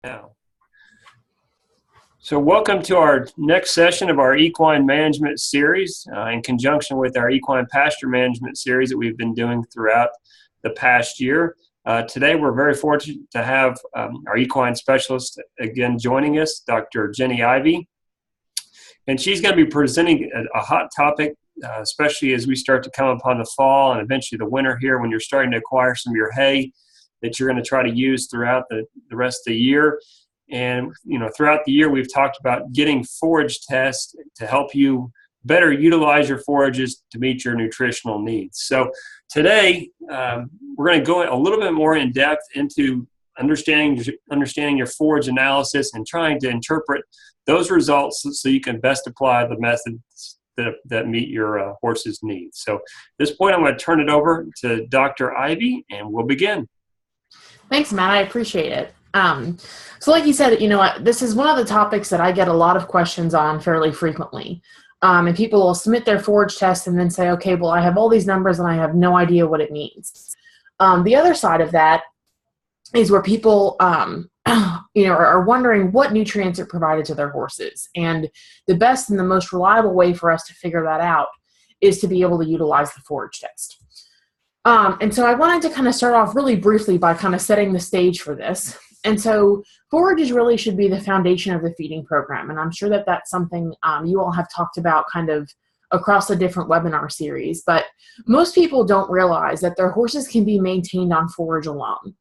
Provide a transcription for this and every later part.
Now, so welcome to our next session of our equine management series in conjunction with our equine pasture management series that we've been doing throughout the past year. Today we're very fortunate to have our equine specialist again joining us, Dr. Jennie Ivey. And she's going to be presenting a hot topic, especially as we start to come upon the fall and eventually the winter here when you're starting to acquire some of your hay that you're going to try to use throughout the rest of the year. And, throughout the year, we've talked about getting forage tests to help you better utilize your forages to meet your nutritional needs. So today, we're going to go a little bit more in depth into understanding your forage analysis and trying to interpret those results so you can best apply the methods that meet your horse's needs. So at this point, I'm going to turn it over to Dr. Ivey, and we'll begin. Thanks, Matt. I appreciate it. So like you said, this is one of the topics that I get a lot of questions on fairly frequently. And people will submit their forage test and then say, okay, well, I have all these numbers and I have no idea what it means. The other side of that is where people, are wondering what nutrients are provided to their horses. And the best and the most reliable way for us to figure that out is to be able to utilize the forage test. And so I wanted to kind of start off really briefly by kind of setting the stage for this. And so forages really should be the foundation of the feeding program. And I'm sure that that's something you all have talked about kind of across the different webinar series. But most people don't realize that their horses can be maintained on forage alone.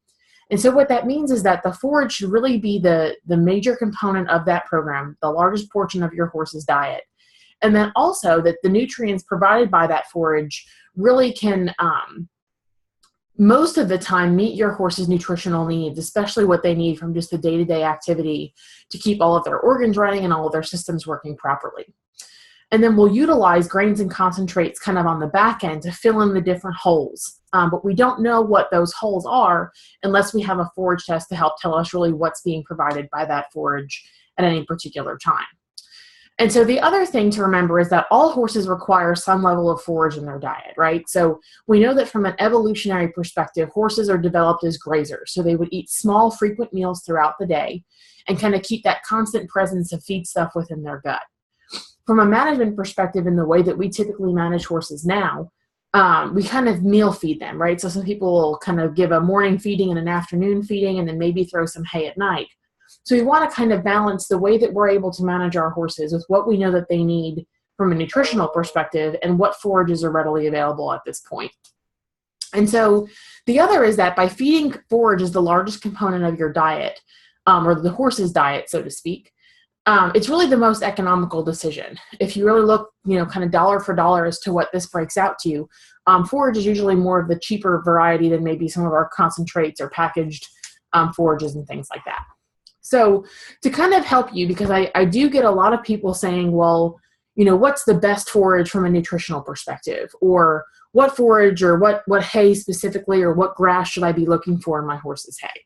And so what that means is that the forage should really be the major component of that program, the largest portion of your horse's diet. And then also that the nutrients provided by that forage really can, most of the time, meet your horse's nutritional needs, especially what they need from just the day-to-day activity to keep all of their organs running and all of their systems working properly. And then we'll utilize grains and concentrates kind of on the back end to fill in the different holes. But we don't know what those holes are unless we have a forage test to help tell us really what's being provided by that forage at any particular time. And so the other thing to remember is that all horses require some level of forage in their diet, right? So we know that from an evolutionary perspective, horses are developed as grazers. So they would eat small, frequent meals throughout the day and kind of keep that constant presence of feed stuff within their gut. From a management perspective, in the way that we typically manage horses now, we kind of meal feed them, right? So some people will kind of give a morning feeding and an afternoon feeding and then maybe throw some hay at night. So we want to kind of balance the way that we're able to manage our horses with what we know that they need from a nutritional perspective and what forages are readily available at this point. And so the other is that by feeding forage as the largest component of your diet, or the horse's diet, so to speak, it's really the most economical decision. If you really look, kind of dollar for dollar as to what this breaks out to you, forage is usually more of the cheaper variety than maybe some of our concentrates or packaged forages and things like that. So to kind of help you, because I do get a lot of people saying, well, what's the best forage from a nutritional perspective? Or what forage or what hay specifically or what grass should I be looking for in my horse's hay?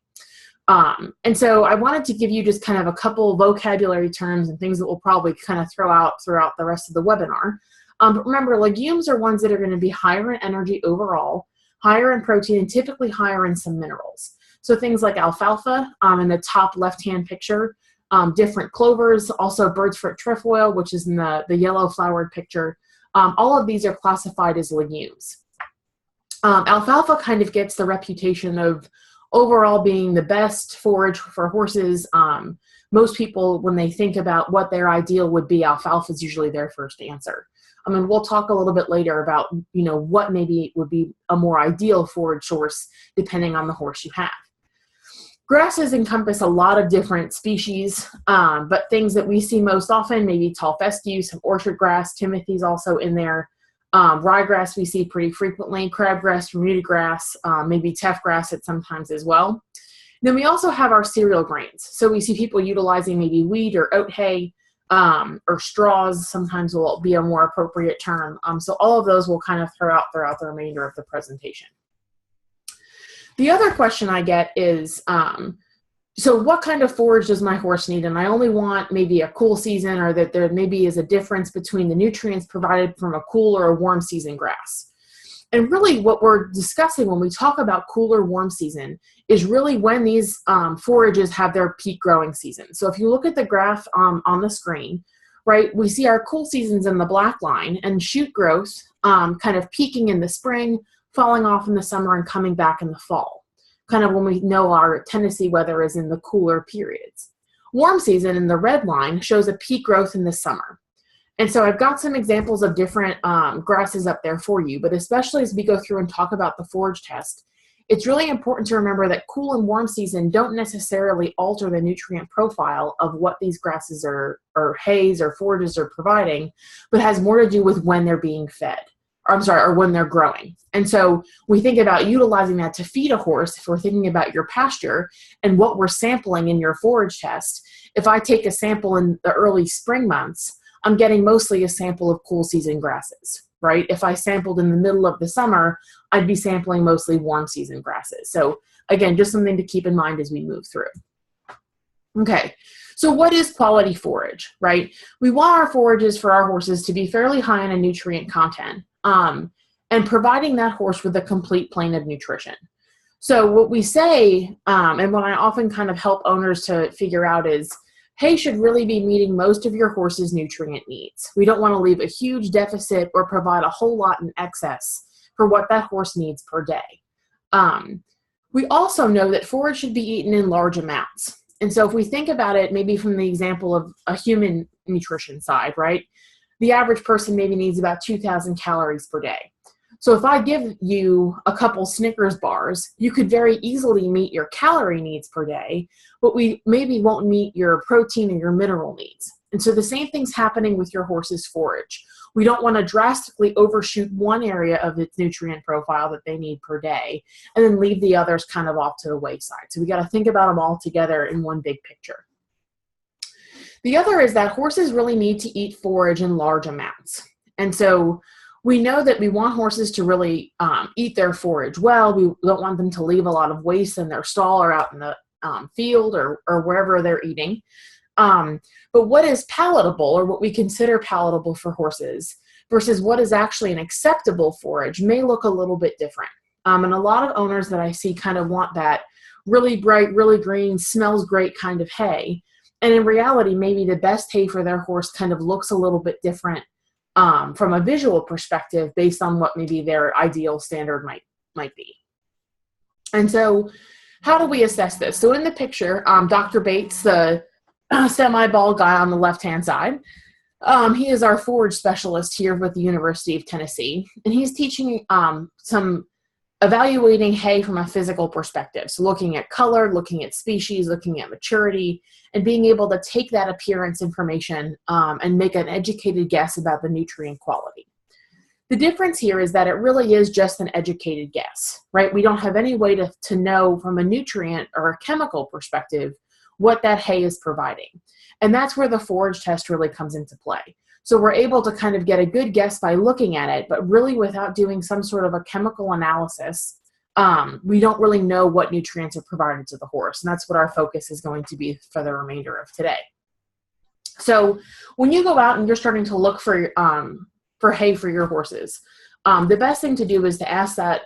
And so I wanted to give you just kind of a couple vocabulary terms and things that we'll probably kind of throw out throughout the rest of the webinar. But remember, legumes are ones that are going to be higher in energy overall, higher in protein, and typically higher in some minerals. So things like alfalfa in the top left-hand picture, different clovers, also bird's foot trefoil, which is in the yellow flowered picture. All of these are classified as legumes. Alfalfa kind of gets the reputation of overall being the best forage for horses. Most people, when they think about what their ideal would be, alfalfa is usually their first answer. We'll talk a little bit later about, what maybe would be a more ideal forage source depending on the horse you have. Grasses encompass a lot of different species, but things that we see most often, maybe tall fescue, some orchard grass, timothy's also in there. Ryegrass we see pretty frequently, crabgrass, Bermuda grass, maybe teff grass at sometimes as well. Then we also have our cereal grains. So we see people utilizing maybe wheat or oat hay, or straws sometimes will be a more appropriate term. So all of those we'll kind of throw out throughout the remainder of the presentation. The other question I get is, so what kind of forage does my horse need? And I only want maybe a cool season, or that there maybe is a difference between the nutrients provided from a cool or a warm season grass. And really what we're discussing when we talk about cooler, warm season is really when these forages have their peak growing season. So if you look at the graph on the screen, right, we see our cool seasons in the black line and shoot growth kind of peaking in the spring, falling off in the summer, and coming back in the fall, kind of when we know our Tennessee weather is in the cooler periods. Warm season in the red line shows a peak growth in the summer. And so I've got some examples of different grasses up there for you, but especially as we go through and talk about the forage test, it's really important to remember that cool and warm season don't necessarily alter the nutrient profile of what these grasses or hays or forages are providing, but has more to do with when they're being fed, or when they're growing. And so we think about utilizing that to feed a horse if we're thinking about your pasture and what we're sampling in your forage test. If I take a sample in the early spring months, I'm getting mostly a sample of cool season grasses, right? If I sampled in the middle of the summer, I'd be sampling mostly warm season grasses. So again, just something to keep in mind as we move through. Okay, so what is quality forage, right? We want our forages for our horses to be fairly high in a nutrient content and providing that horse with a complete plane of nutrition. So what we say, and what I often kind of help owners to figure out is, hay should really be meeting most of your horse's nutrient needs. We don't want to leave a huge deficit or provide a whole lot in excess for what that horse needs per day. We also know that forage should be eaten in large amounts. And so if we think about it, maybe from the example of a human nutrition side, right? The average person maybe needs about 2,000 calories per day. So if I give you a couple Snickers bars, you could very easily meet your calorie needs per day, but we maybe won't meet your protein or your mineral needs. And so the same thing's happening with your horse's forage. We don't want to drastically overshoot one area of its nutrient profile that they need per day and then leave the others kind of off to the wayside. So we got to think about them all together in one big picture. The other is that horses really need to eat forage in large amounts. And so we know that we want horses to really eat their forage well. We don't want them to leave a lot of waste in their stall or out in the field or wherever they're eating. But what is palatable, or what we consider palatable for horses, versus what is actually an acceptable forage may look a little bit different. And a lot of owners that I see kind of want that really bright, really green, smells great kind of hay. And in reality, maybe the best hay for their horse kind of looks a little bit different from a visual perspective based on what maybe their ideal standard might be. And so how do we assess this? So in the picture, Dr. Bates, the semi-bald guy on the left-hand side, he is our forage specialist here with the University of Tennessee, and he's teaching some evaluating hay from a physical perspective. So looking at color, looking at species, looking at maturity, and being able to take that appearance information and make an educated guess about the nutrient quality. The difference here is that it really is just an educated guess, right? We don't have any way to know from a nutrient or a chemical perspective what that hay is providing. And that's where the forage test really comes into play. So we're able to kind of get a good guess by looking at it, but really without doing some sort of a chemical analysis, we don't really know what nutrients are provided to the horse. And that's what our focus is going to be for the remainder of today. So when you go out and you're starting to look for hay for your horses, the best thing to do is to ask that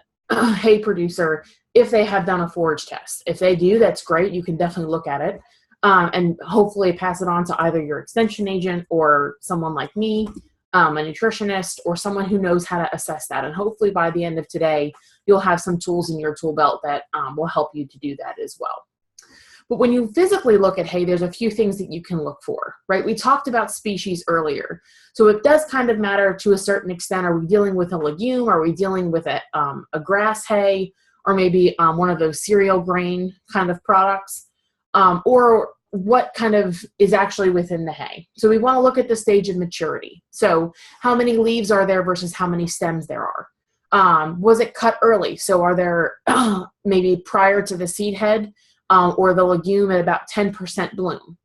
hay producer if they have done a forage test. If they do, that's great. You can definitely look at it. And hopefully pass it on to either your extension agent or someone like me, a nutritionist, or someone who knows how to assess that. And hopefully by the end of today, you'll have some tools in your tool belt that will help you to do that as well. But when you physically look at hay, there's a few things that you can look for, right? We talked about species earlier. So it does kind of matter to a certain extent. Are we dealing with a legume? Are we dealing with a grass hay? Or maybe one of those cereal grain kind of products? Or what kind of is actually within the hay. So we want to look at the stage of maturity. So how many leaves are there versus how many stems there are? Was it cut early? So are there maybe prior to the seed head or the legume at about 10% bloom?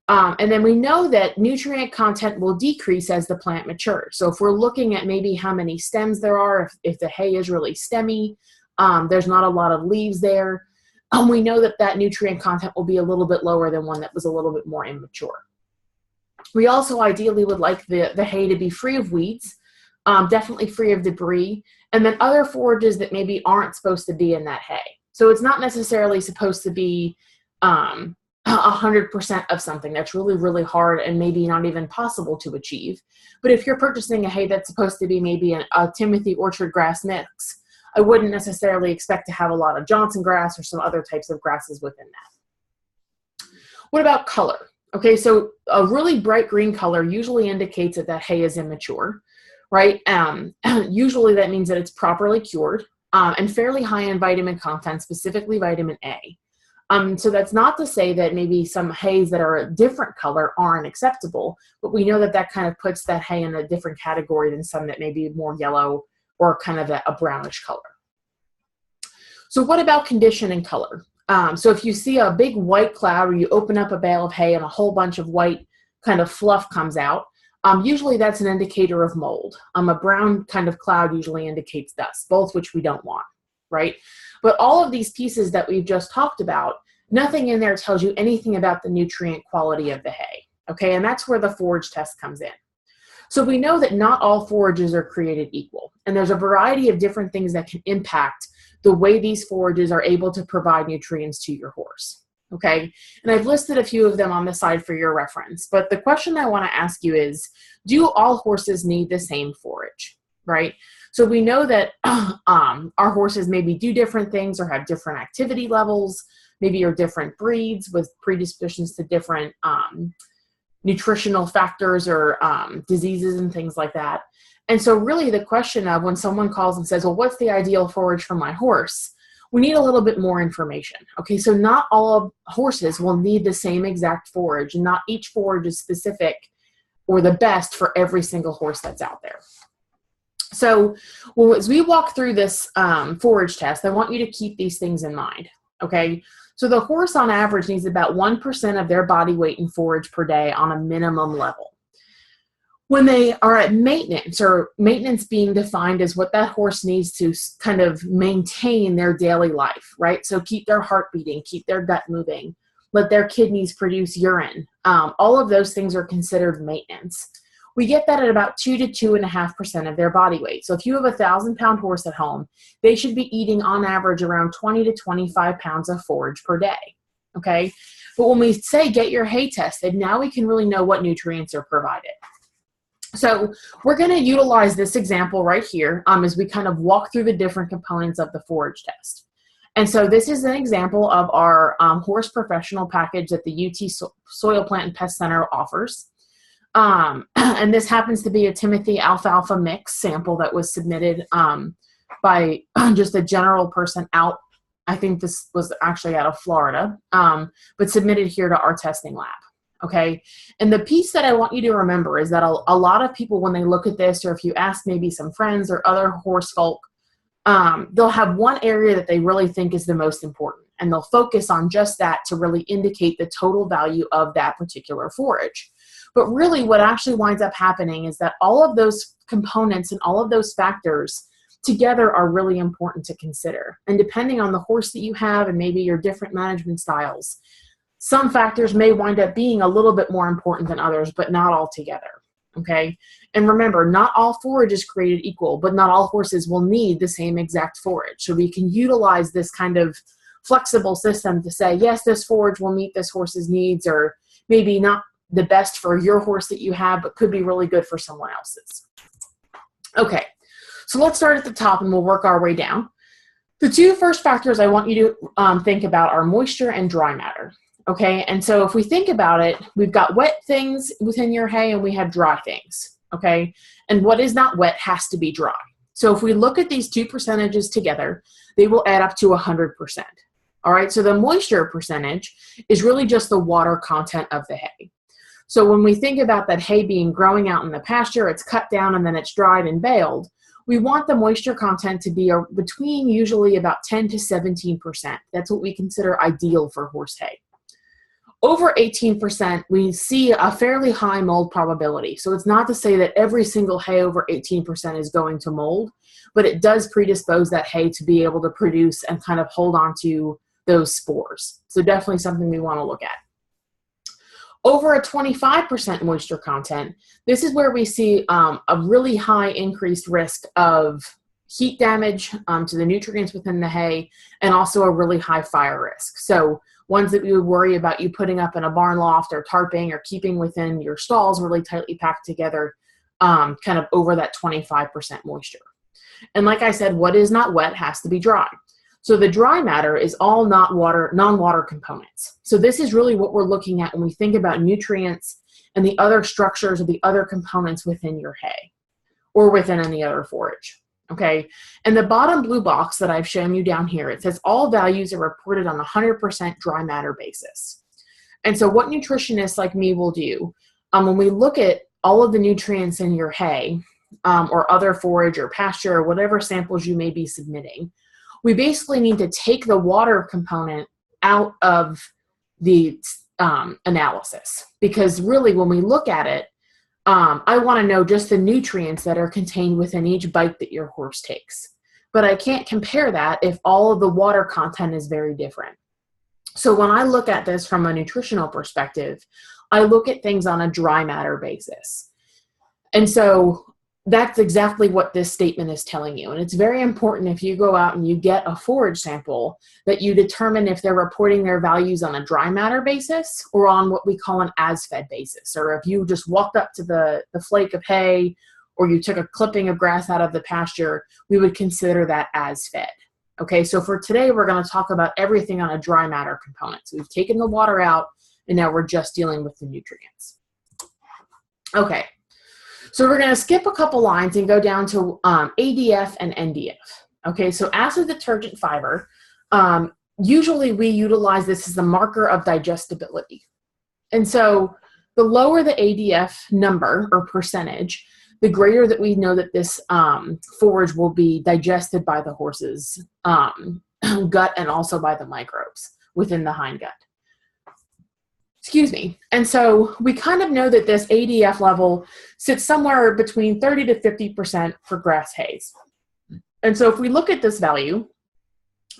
And then we know that nutrient content will decrease as the plant matures. So if we're looking at maybe how many stems there are, if the hay is really stemmy, there's not a lot of leaves there, we know that that nutrient content will be a little bit lower than one that was a little bit more immature. We also ideally would like the hay to be free of weeds. definitely free of debris, and then other forages that maybe aren't supposed to be in that hay. So it's not necessarily supposed to be 100% of something that's really, really hard and maybe not even possible to achieve. But if you're purchasing a hay that's supposed to be maybe a Timothy orchard grass mix, I wouldn't necessarily expect to have a lot of Johnson grass or some other types of grasses within that. What about color? Okay, so a really bright green color usually indicates that that hay is immature, right? Usually that means that it's properly cured and fairly high in vitamin content, specifically vitamin A. So that's not to say that maybe some hays that are a different color aren't acceptable, but we know that that kind of puts that hay in a different category than some that may be more yellow or kind of a brownish color. So what about condition and color? So if you see a big white cloud or you open up a bale of hay and a whole bunch of white kind of fluff comes out, usually that's an indicator of mold. A brown kind of cloud usually indicates dust, both which we don't want, right? But all of these pieces that we've just talked about, nothing in there tells you anything about the nutrient quality of the hay, okay? And that's where the forage test comes in. So we know that not all forages are created equal, and there's a variety of different things that can impact the way these forages are able to provide nutrients to your horse, okay? And I've listed a few of them on the side for your reference, but the question I want to ask you is, do all horses need the same forage, right? So we know that our horses maybe do different things or have different activity levels, maybe are different breeds with predispositions to different nutritional factors or diseases and things like that. And so really the question of when someone calls and says, well, what's the ideal forage for my horse? We need a little bit more information. Okay, so not all horses will need the same exact forage, and not each forage is specific or the best for every single horse that's out there. So as we walk through this forage test, I want you to keep these things in mind, okay? So the horse on average needs about 1% of their body weight in forage per day on a minimum level. When they are at maintenance, or maintenance being defined as what that horse needs to kind of maintain their daily life, right? So keep their heart beating, keep their gut moving, let their kidneys produce urine. All of those things are considered maintenance. We get that at about 2 to 2.5% of their body weight. So if you have a 1,000-pound horse at home, they should be eating on average around 20 to 25 pounds of forage per day, okay? But when we say get your hay tested, now we can really know what nutrients are provided. So we're going to utilize this example right here as we kind of walk through the different components of the forage test. And so this is an example of our horse professional package that the UT Soil Plant and Pest Center offers. And this happens to be a Timothy alfalfa mix sample that was submitted by just a general person out. I think this was actually out of Florida, but submitted here to our testing lab. Okay. And the piece that I want you to remember is that a lot of people, when they look at this, or if you ask maybe some friends or other horse folk, they'll have one area that they really think is the most important, and they'll focus on just that to really indicate the total value of that particular forage. But really what actually winds up happening is that all of those components and all of those factors together are really important to consider. And depending on the horse that you have and maybe your different management styles, some factors may wind up being a little bit more important than others, but not all together, okay? And remember, not all forage is created equal, but not all horses will need the same exact forage. So we can utilize this kind of flexible system to say, yes, this forage will meet this horse's needs, or maybe not the best for your horse that you have, but could be really good for someone else's. Okay, so let's start at the top and we'll work our way down. The two first factors I want you to think about are moisture and dry matter. Okay, and so if we think about it, we've got wet things within your hay and we have dry things, okay? And what is not wet has to be dry. So if we look at these two percentages together, they will add up to 100%. All right, so the moisture percentage is really just the water content of the hay. So when we think about that hay being growing out in the pasture, it's cut down and then it's dried and baled, we want the moisture content to be between usually about 10 to 17%. That's what we consider ideal for horse hay. Over 18%, we see a fairly high mold probability. So it's not to say that every single hay over 18% is going to mold, but it does predispose that hay to be able to produce and kind of hold on to those spores. So definitely something we want to look at. Over a 25% moisture content, this is where we see a really high increased risk of heat damage to the nutrients within the hay, and also a really high fire risk. So ones that we would worry about you putting up in a barn loft or tarping or keeping within your stalls really tightly packed together, kind of over that 25% moisture. And like I said, what is not wet has to be dry. So the dry matter is all non-water components. So this is really what we're looking at when we think about nutrients and the other structures or the other components within your hay or within any other forage. Okay, and the bottom blue box that I've shown you down here, it says all values are reported on a 100% dry matter basis. And so what nutritionists like me will do, when we look at all of the nutrients in your hay or other forage or pasture or whatever samples you may be submitting, we basically need to take the water component out of the analysis, because really when we look at it, I want to know just the nutrients that are contained within each bite that your horse takes. But I can't compare that if all of the water content is very different. So when I look at this from a nutritional perspective, I look at things on a dry matter basis. And so that's exactly what this statement is telling you. And it's very important if you go out and you get a forage sample that you determine if they're reporting their values on a dry matter basis or on what we call an as-fed basis. Or if you just walked up to the flake of hay or you took a clipping of grass out of the pasture, we would consider that as fed. Okay, so for today, we're going to talk about everything on a dry matter component. So we've taken the water out and now we're just dealing with the nutrients. Okay. So we're going to skip a couple lines and go down to ADF and NDF. Okay, so acid detergent fiber, usually we utilize this as a marker of digestibility. And so the lower the ADF number or percentage, the greater that we know that this forage will be digested by the horse's gut and also by the microbes within the hindgut. Excuse me. And so we kind of know that this ADF level sits somewhere between 30 to 50% for grass hays. And so if we look at this value,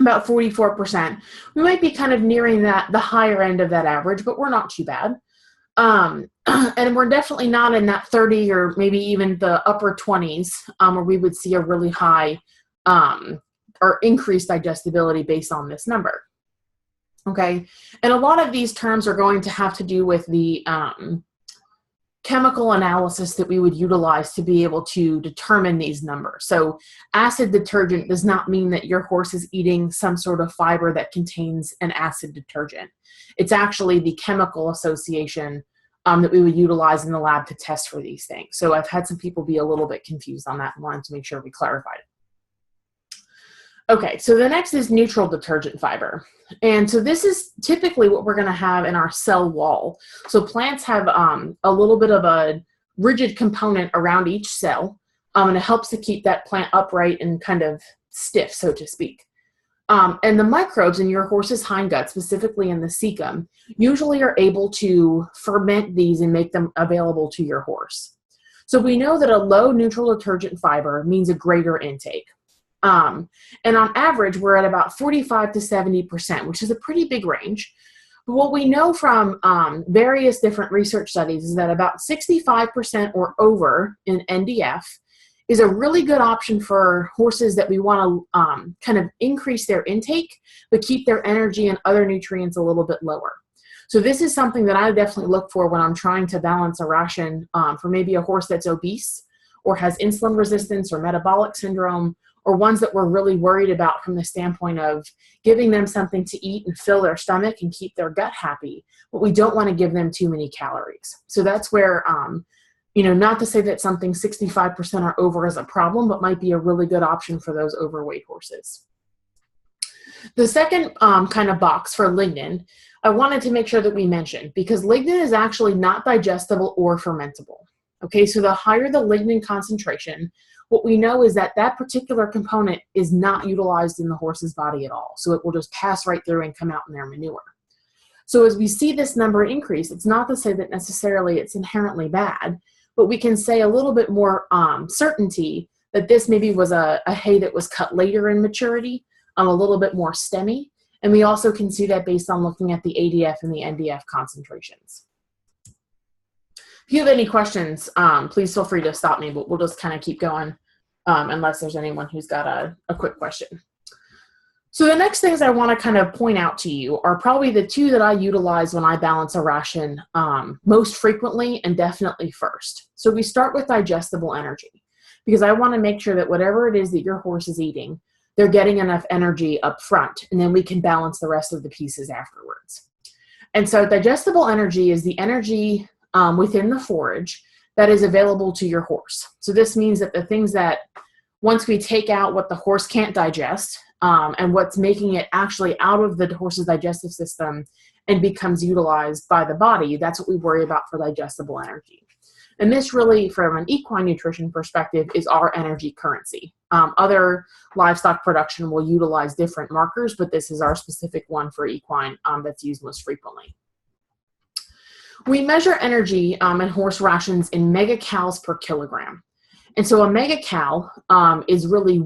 about 44%, we might be kind of nearing the higher end of that average, but we're not too bad. And we're definitely not in that 30 or maybe even the upper 20s where we would see a really high or increased digestibility based on this number. Okay, and a lot of these terms are going to have to do with the chemical analysis that we would utilize to be able to determine these numbers. So acid detergent does not mean that your horse is eating some sort of fiber that contains an acid detergent. It's actually the chemical association that we would utilize in the lab to test for these things. So I've had some people be a little bit confused on that and wanted to make sure we clarified it. Okay, so the next is neutral detergent fiber. And so this is typically what we're going to have in our cell wall. So plants have a little bit of a rigid component around each cell, and it helps to keep that plant upright and kind of stiff, so to speak. And the microbes in your horse's hindgut, specifically in the cecum, usually are able to ferment these and make them available to your horse. So we know that a low neutral detergent fiber means a greater intake. And on average, we're at about 45 to 70%, which is a pretty big range. But what we know from various different research studies is that about 65% or over in NDF is a really good option for horses that we want to kind of increase their intake, but keep their energy and other nutrients a little bit lower. So this is something that I definitely look for when I'm trying to balance a ration for maybe a horse that's obese or has insulin resistance or metabolic syndrome, or ones that we're really worried about from the standpoint of giving them something to eat and fill their stomach and keep their gut happy, but we don't want to give them too many calories. So that's where, not to say that something 65% or over is a problem, but might be a really good option for those overweight horses. The second kind of box for lignin, I wanted to make sure that we mentioned, because lignin is actually not digestible or fermentable. Okay, so the higher the lignin concentration, what we know is that that particular component is not utilized in the horse's body at all. So it will just pass right through and come out in their manure. So as we see this number increase, it's not to say that necessarily it's inherently bad, but we can say a little bit more certainty that this maybe was a hay that was cut later in maturity, a little bit more stemmy. And we also can see that based on looking at the ADF and the NDF concentrations. If you have any questions, please feel free to stop me, but we'll just kind of keep going unless there's anyone who's got a quick question. So the next things I want to kind of point out to you are probably the two that I utilize when I balance a ration most frequently and definitely first. So we start with digestible energy, because I want to make sure that whatever it is that your horse is eating, they're getting enough energy up front, and then we can balance the rest of the pieces afterwards. And so digestible energy is the energy within the forage that is available to your horse. So this means that the things that once we take out what the horse can't digest and what's making it actually out of the horse's digestive system and becomes utilized by the body, that's what we worry about for digestible energy. And this really, from an equine nutrition perspective, is our energy currency. Other livestock production will utilize different markers, but this is our specific one for equine that's used most frequently. We measure energy in horse rations in megacals per kilogram. And so a megacal is really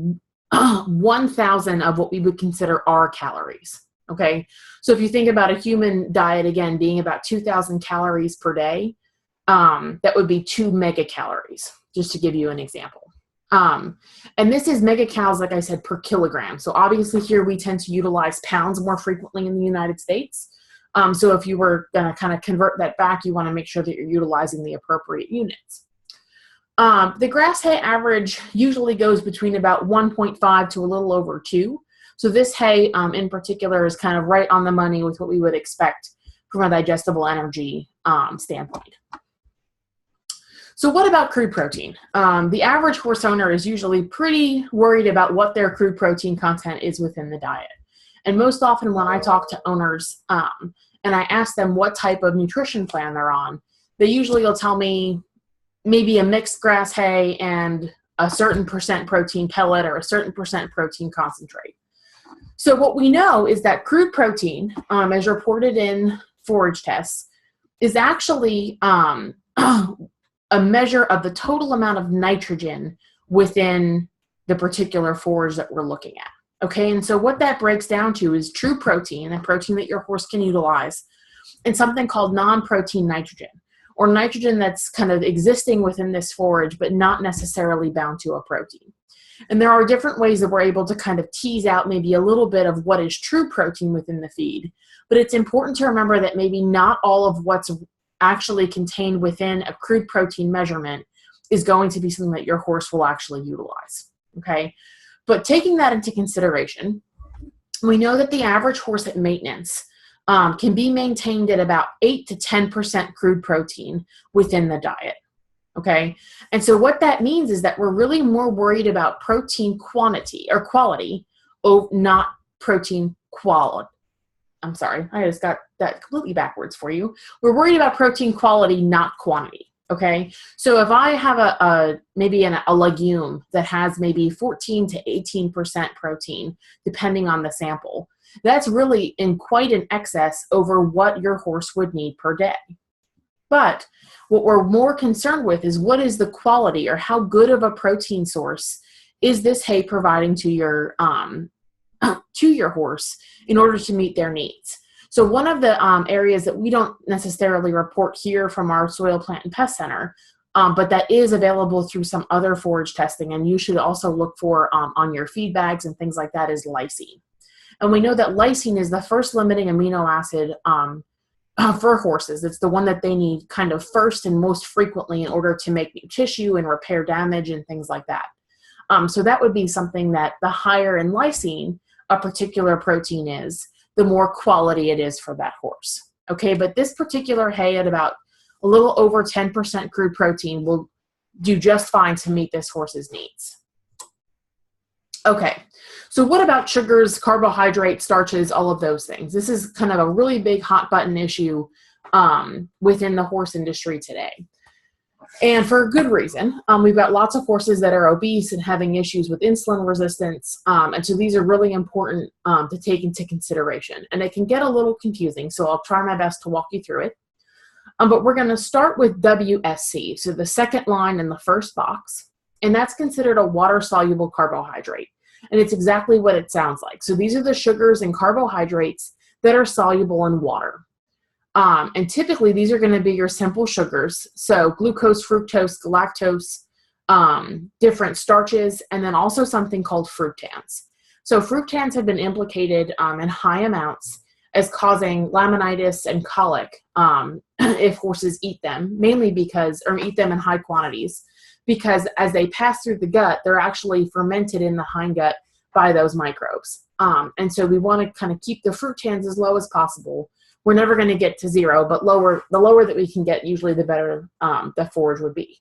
1,000 of what we would consider our calories. Okay, so if you think about a human diet, again, being about 2,000 calories per day, that would be 2 megacalories, just to give you an example. And this is megacals, like I said, per kilogram. So obviously here we tend to utilize pounds more frequently in the United States. So if you were going to kind of convert that back, you want to make sure that you're utilizing the appropriate units. The grass hay average usually goes between about 1.5 to a little over 2. So this hay in particular is kind of right on the money with what we would expect from a digestible energy standpoint. So what about crude protein? The average horse owner is usually pretty worried about what their crude protein content is within the diet. And most often when I talk to owners and I ask them what type of nutrition plan they're on, they usually will tell me maybe a mixed grass hay and a certain percent protein pellet or a certain percent protein concentrate. So what we know is that crude protein, as reported in forage tests, is actually a measure of the total amount of nitrogen within the particular forage that we're looking at. Okay, and so what that breaks down to is true protein, a protein that your horse can utilize, and something called non-protein nitrogen, or nitrogen that's kind of existing within this forage but not necessarily bound to a protein. And there are different ways that we're able to kind of tease out maybe a little bit of what is true protein within the feed, but it's important to remember that maybe not all of what's actually contained within a crude protein measurement is going to be something that your horse will actually utilize, okay? But taking that into consideration, we know that the average horse at maintenance can be maintained at about 8 to 10% crude protein within the diet, okay? And so what that means is that we're really more worried about protein quantity or quality, not protein quality. I'm sorry, I just got that completely backwards for you. We're worried about protein quality, not quantity, okay? So if I have maybe a legume that has maybe 14 to 18% protein, depending on the sample, that's really in quite an excess over what your horse would need per day. But what we're more concerned with is what is the quality, or how good of a protein source is this hay providing to your horse in order to meet their needs. So one of the areas that we don't necessarily report here from our Soil, Plant, and Pest Center, but that is available through some other forage testing, and you should also look for on your feed bags and things like that, is lysine. And we know that lysine is the first limiting amino acid for horses. It's the one that they need kind of first and most frequently in order to make new tissue and repair damage and things like that. So that would be something that the higher in lysine a particular protein is, the more quality it is for that horse. Okay, but this particular hay at about a little over 10% crude protein will do just fine to meet this horse's needs. Okay, so what about sugars, carbohydrates, starches, all of those things? This is kind of a really big hot button issue within the horse industry today. And for a good reason. We've got lots of horses that are obese and having issues with insulin resistance. And so these are really important to take into consideration. And it can get a little confusing, so I'll try my best to walk you through it. But we're going to start with WSC, so the second line in the first box. And that's considered a water-soluble carbohydrate. And it's exactly what it sounds like. So these are the sugars and carbohydrates that are soluble in water. And typically these are going to be your simple sugars. So glucose, fructose, galactose, different starches, and then also something called fructans. So fructans have been implicated in high amounts as causing laminitis and colic if horses eat them, mainly because, or eat them in high quantities, because as they pass through the gut, they're actually fermented in the hindgut by those microbes. And so we want to kind of keep the fructans as low as possible. We're never going to get to zero, but the lower that we can get, usually the better the forage would be.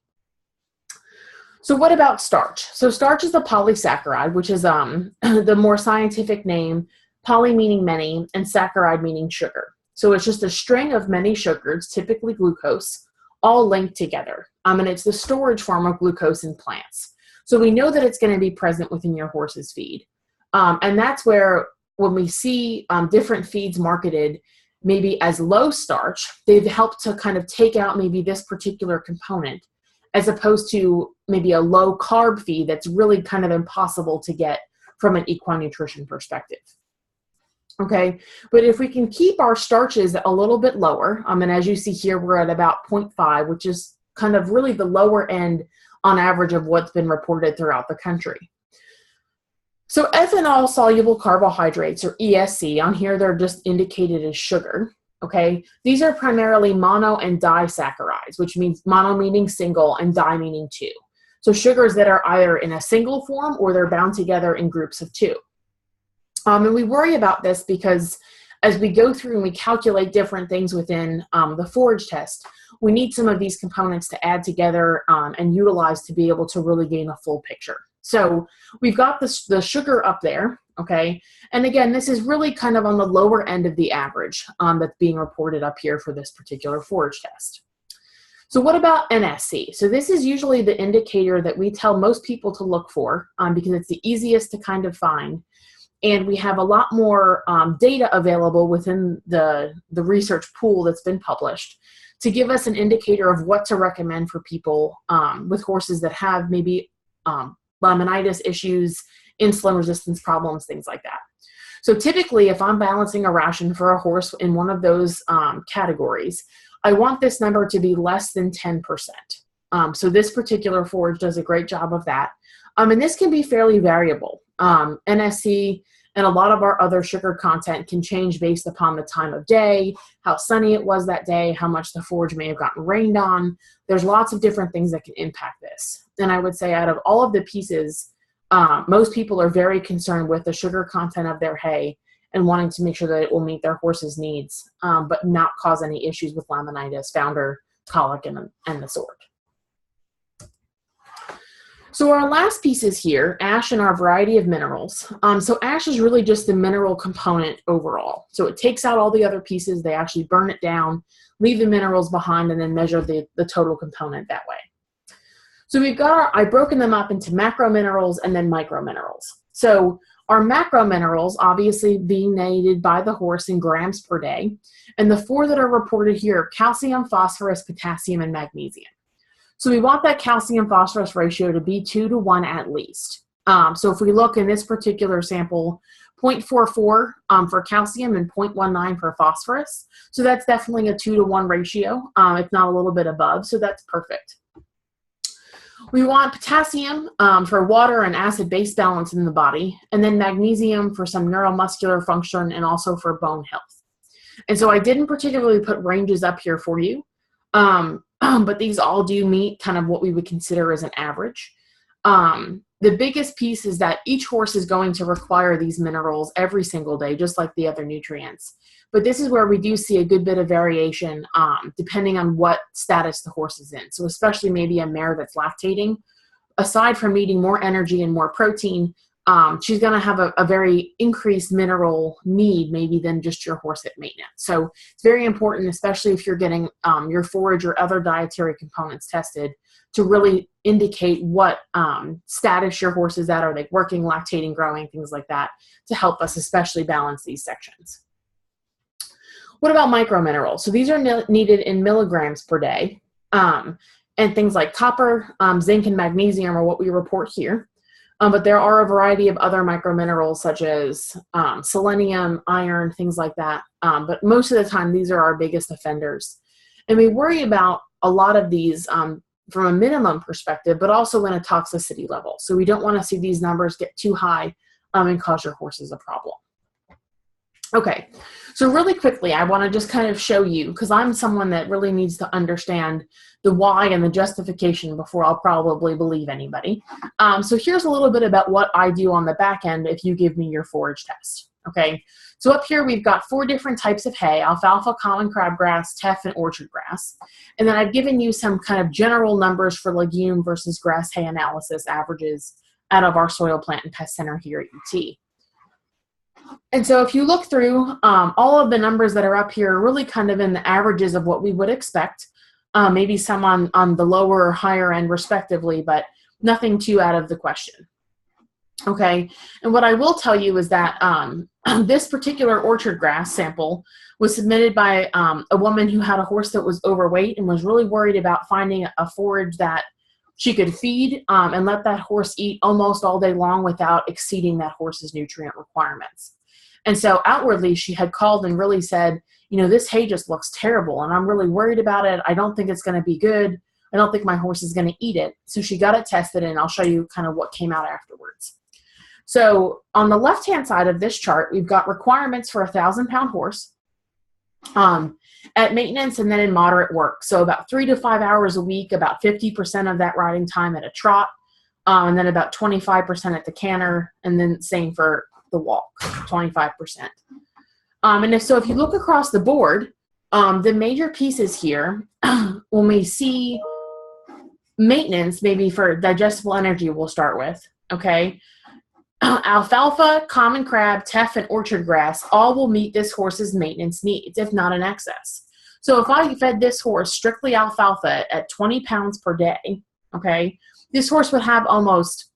So what about starch? So starch is a polysaccharide, which is the more scientific name, poly meaning many, and saccharide meaning sugar. So it's just a string of many sugars, typically glucose, all linked together. And it's the storage form of glucose in plants. So we know that it's going to be present within your horse's feed. And that's where when we see different feeds marketed maybe as low starch, they've helped to kind of take out maybe this particular component, as opposed to maybe a low carb feed that's really kind of impossible to get from an equine nutrition perspective. Okay, but if we can keep our starches a little bit lower, and as you see here, we're at about 0.5, which is kind of really the lower end on average of what's been reported throughout the country. So ethanol soluble carbohydrates, or ESC, on here they're just indicated as sugar. Okay, these are primarily mono and disaccharides, which means mono meaning single and di meaning two. So sugars that are either in a single form or they're bound together in groups of two. And we worry about this because as we go through and we calculate different things within the forage test, we need some of these components to add together and utilize to be able to really gain a full picture. So we've got the sugar up there, okay? And again, this is really kind of on the lower end of the average that's being reported up here for this particular forage test. So what about NSC? So this is usually the indicator that we tell most people to look for because it's the easiest to kind of find. And we have a lot more data available within the research pool that's been published to give us an indicator of what to recommend for people with horses that have maybe laminitis issues, insulin resistance problems, things like that. So typically, if I'm balancing a ration for a horse in one of those categories, I want this number to be less than 10%. So this particular forage does a great job of that. And this can be fairly variable. NSC and a lot of our other sugar content can change based upon the time of day, how sunny it was that day, how much the forage may have gotten rained on. There's lots of different things that can impact this. And I would say out of all of the pieces, most people are very concerned with the sugar content of their hay and wanting to make sure that it will meet their horse's needs, but not cause any issues with laminitis, founder, colic, and the sort. So our last piece is here, ash and our variety of minerals. So ash is really just the mineral component overall. So it takes out all the other pieces, they actually burn it down, leave the minerals behind, and then measure the total component that way. So we've got I've broken them up into macro minerals and then micro minerals. So our macro minerals, obviously being needed by the horse in grams per day. And the four that are reported here are calcium, phosphorus, potassium, and magnesium. So we want that calcium phosphorus ratio to be 2 to 1 at least. So if we look in this particular sample, 0.44 for calcium and 0.19 for phosphorus. So that's definitely a 2 to 1 ratio, if not a little bit above. So that's perfect. We want potassium for water and acid-base balance in the body, and then magnesium for some neuromuscular function and also for bone health. And so I didn't particularly put ranges up here for you. But these all do meet kind of what we would consider as an average. The biggest piece is that each horse is going to require these minerals every single day, just like the other nutrients. But this is where we do see a good bit of variation depending on what status the horse is in. So especially maybe a mare that's lactating, aside from needing more energy and more protein, she's going to have a very increased mineral need maybe than just your horse at maintenance. So it's very important, especially if you're getting your forage or other dietary components tested, to really indicate what status your horse is at. Are they working, lactating, growing, things like that, to help us especially balance these sections. What about microminerals? So these are needed in milligrams per day. And things like copper, zinc, and magnesium are what we report here. But there are a variety of other microminerals such as selenium, iron, things like that. But most of the time, these are our biggest offenders. And we worry about a lot of these from a minimum perspective, but also in a toxicity level. So we don't want to see these numbers get too high and cause your horses a problem. Okay, so really quickly, I want to just kind of show you, because I'm someone that really needs to understand the why and the justification before I'll probably believe anybody. So here's a little bit about what I do on the back end if you give me your forage test. Okay, so up here we've got 4 different types of hay: alfalfa, common crabgrass, teff, and orchard grass. And then I've given you some kind of general numbers for legume versus grass hay analysis averages out of our Soil Plant and Pest Center here at UT. And so if you look through, all of the numbers that are up here are really kind of in the averages of what we would expect, maybe some on the lower or higher end respectively, but nothing too out of the question. Okay, and what I will tell you is that this particular orchard grass sample was submitted by a woman who had a horse that was overweight and was really worried about finding a forage that she could feed and let that horse eat almost all day long without exceeding that horse's nutrient requirements. And so outwardly, she had called and really said, you know, this hay just looks terrible and I'm really worried about it. I don't think it's going to be good. I don't think my horse is going to eat it. So she got it tested, and I'll show you kind of what came out afterwards. So on the left-hand side of this chart, we've got requirements for a 1,000-pound horse at maintenance and then in moderate work. So about 3 to 5 hours a week, about 50% of that riding time at a trot, and then about 25% at the canter, and then same for the walk, 25%. So if you look across the board, the major pieces here, when we see maintenance, maybe for digestible energy, we'll start with, okay? Alfalfa, common crab, teff, and orchard grass all will meet this horse's maintenance needs, if not in excess. So if I fed this horse strictly alfalfa at 20 pounds per day, okay, this horse would have almost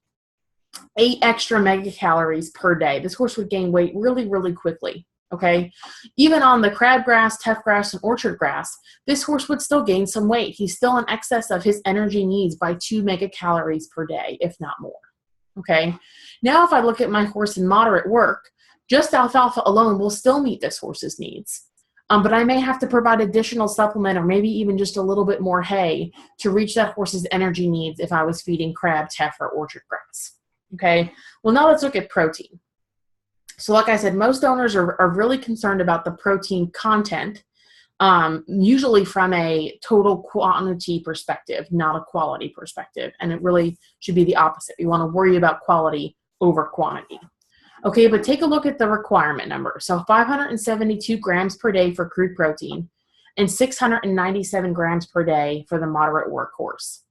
8 extra megacalories per day. This horse would gain weight really, really quickly, okay? Even on the crabgrass, teff grass, and orchard grass, this horse would still gain some weight. He's still in excess of his energy needs by 2 megacalories per day, if not more. Okay, now if I look at my horse in moderate work, just alfalfa alone will still meet this horse's needs. But I may have to provide additional supplement or maybe even just a little bit more hay to reach that horse's energy needs if I was feeding crab, teff, or orchard grass. Okay, well now let's look at protein. So like I said, most owners are really concerned about the protein content, usually from a total quantity perspective, not a quality perspective. And it really should be the opposite. We want to worry about quality over quantity. Okay, but take a look at the requirement number. So 572 grams per day for crude protein and 697 grams per day for the moderate work horse.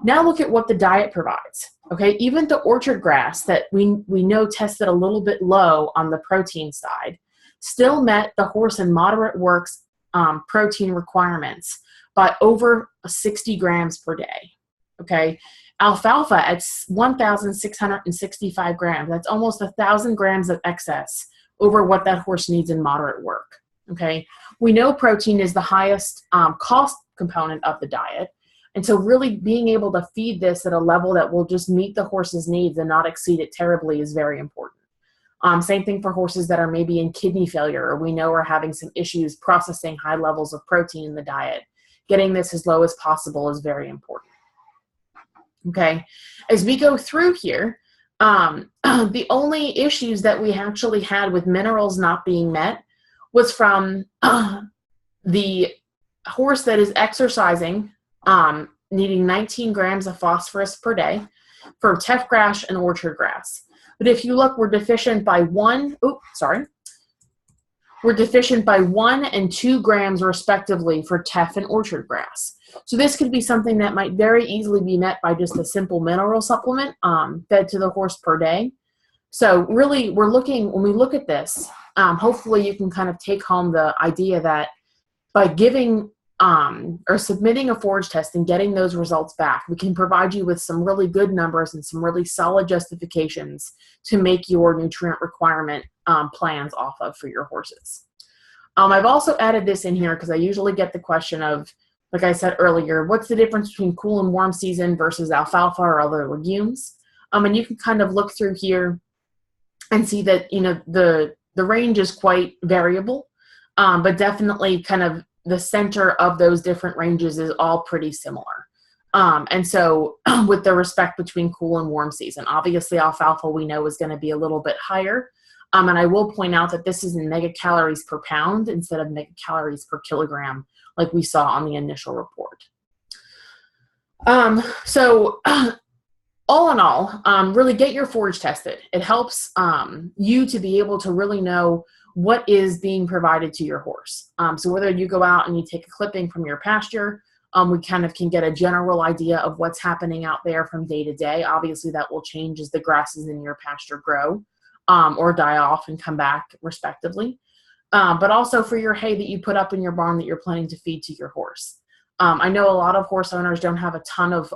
Now look at what the diet provides. Okay, even the orchard grass that we know tested a little bit low on the protein side still met the horse in moderate work's protein requirements by over 60 grams per day. Okay, alfalfa at 1,665 grams. That's almost 1,000 grams of excess over what that horse needs in moderate work. Okay, we know protein is the highest cost component of the diet. And so really being able to feed this at a level that will just meet the horse's needs and not exceed it terribly is very important. Same thing for horses that are maybe in kidney failure, or we know are having some issues processing high levels of protein in the diet. Getting this as low as possible is very important. Okay, as we go through here, the only issues that we actually had with minerals not being met was from the horse that is exercising, needing 19 grams of phosphorus per day for teff grass and orchard grass. But if you look, we're deficient by 1 and 2 grams respectively for teff and orchard grass. So this could be something that might very easily be met by just a simple mineral supplement fed to the horse per day. So really we're looking, when we look at this, hopefully you can kind of take home the idea that by giving or submitting a forage test and getting those results back, we can provide you with some really good numbers and some really solid justifications to make your nutrient requirement plans off of for your horses. I've also added this in here because I usually get the question of, like I said earlier, what's the difference between cool and warm season versus alfalfa or other legumes? And you can kind of look through here and see that, you know, the range is quite variable, but definitely kind of the center of those different ranges is all pretty similar. And so with the respect between cool and warm season, obviously alfalfa we know is going to be a little bit higher. And I will point out that this is in megacalories per pound instead of megacalories per kilogram, like we saw on the initial report. So all in all, really get your forage tested. It helps you to be able to really know what is being provided to your horse. So whether you go out and you take a clipping from your pasture, we kind of can get a general idea of what's happening out there from day to day. Obviously, that will change as the grasses in your pasture grow or die off and come back respectively. But also for your hay that you put up in your barn that you're planning to feed to your horse. I know a lot of horse owners don't have a ton of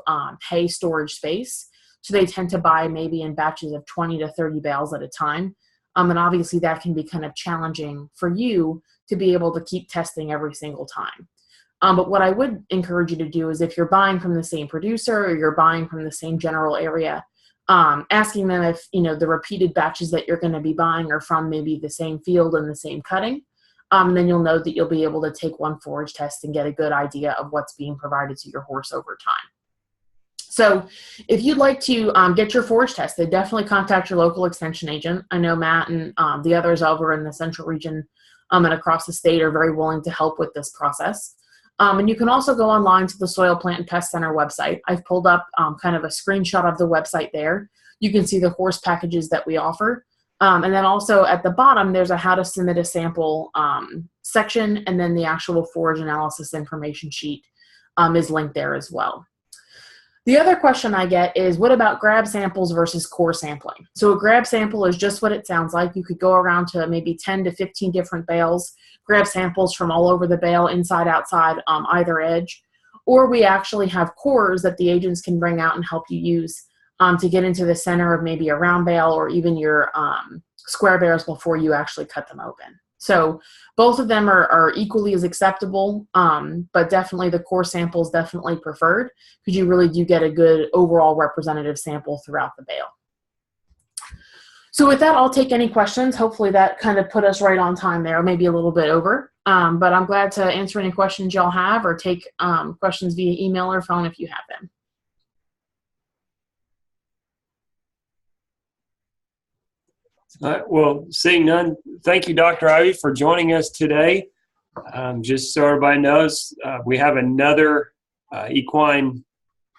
hay storage space, so they tend to buy maybe in batches of 20 to 30 bales at a time. And obviously that can be kind of challenging for you to be able to keep testing every single time. But what I would encourage you to do is if you're buying from the same producer or you're buying from the same general area, asking them if, you know, the repeated batches that you're going to be buying are from maybe the same field and the same cutting. And then you'll know that you'll be able to take one forage test and get a good idea of what's being provided to your horse over time. So if you'd like to get your forage tested, definitely contact your local extension agent. I know Matt and the others over in the central region and across the state are very willing to help with this process. And you can also go online to the Soil Plant and Pest Center website. I've pulled up kind of a screenshot of the website there. You can see the horse packages that we offer. And then also at the bottom, there's a how to submit a sample section, and then the actual forage analysis information sheet is linked there as well. The other question I get is, what about grab samples versus core sampling? So a grab sample is just what it sounds like. You could go around to maybe 10 to 15 different bales, grab samples from all over the bale, inside, outside, either edge. Or we actually have cores that the agents can bring out and help you use to get into the center of maybe a round bale or even your square bales before you actually cut them open. So both of them are equally as acceptable, but definitely the core sample is definitely preferred because you really do get a good overall representative sample throughout the bale. So with that, I'll take any questions. Hopefully that kind of put us right on time there, maybe a little bit over. But I'm glad to answer any questions y'all have or take questions via email or phone if you have them. Well, seeing none, thank you, Dr. Ivey, for joining us today. Just so everybody knows, we have another equine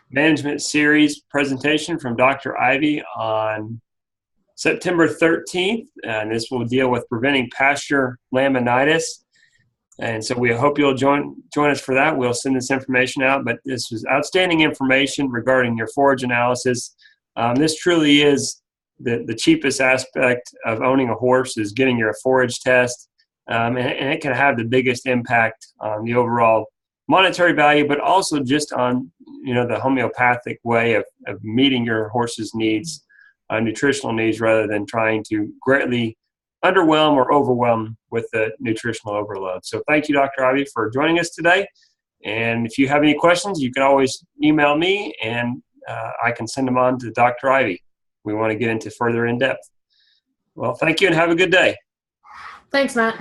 management series presentation from Dr. Ivey on September 13th, and this will deal with preventing pasture laminitis. And so we hope you'll join us for that. We'll send this information out, but this was outstanding information regarding your forage analysis. This truly is the cheapest aspect of owning a horse is getting your forage test, and it can have the biggest impact on the overall monetary value, but also just on the homeopathic way of meeting your horse's needs, nutritional needs, rather than trying to greatly underwhelm or overwhelm with the nutritional overload. So thank you, Dr. Ivey, for joining us today. And if you have any questions, you can always email me, and I can send them on to Dr. Ivey. We want to get into further in depth. Well, thank you and have a good day. Thanks, Matt.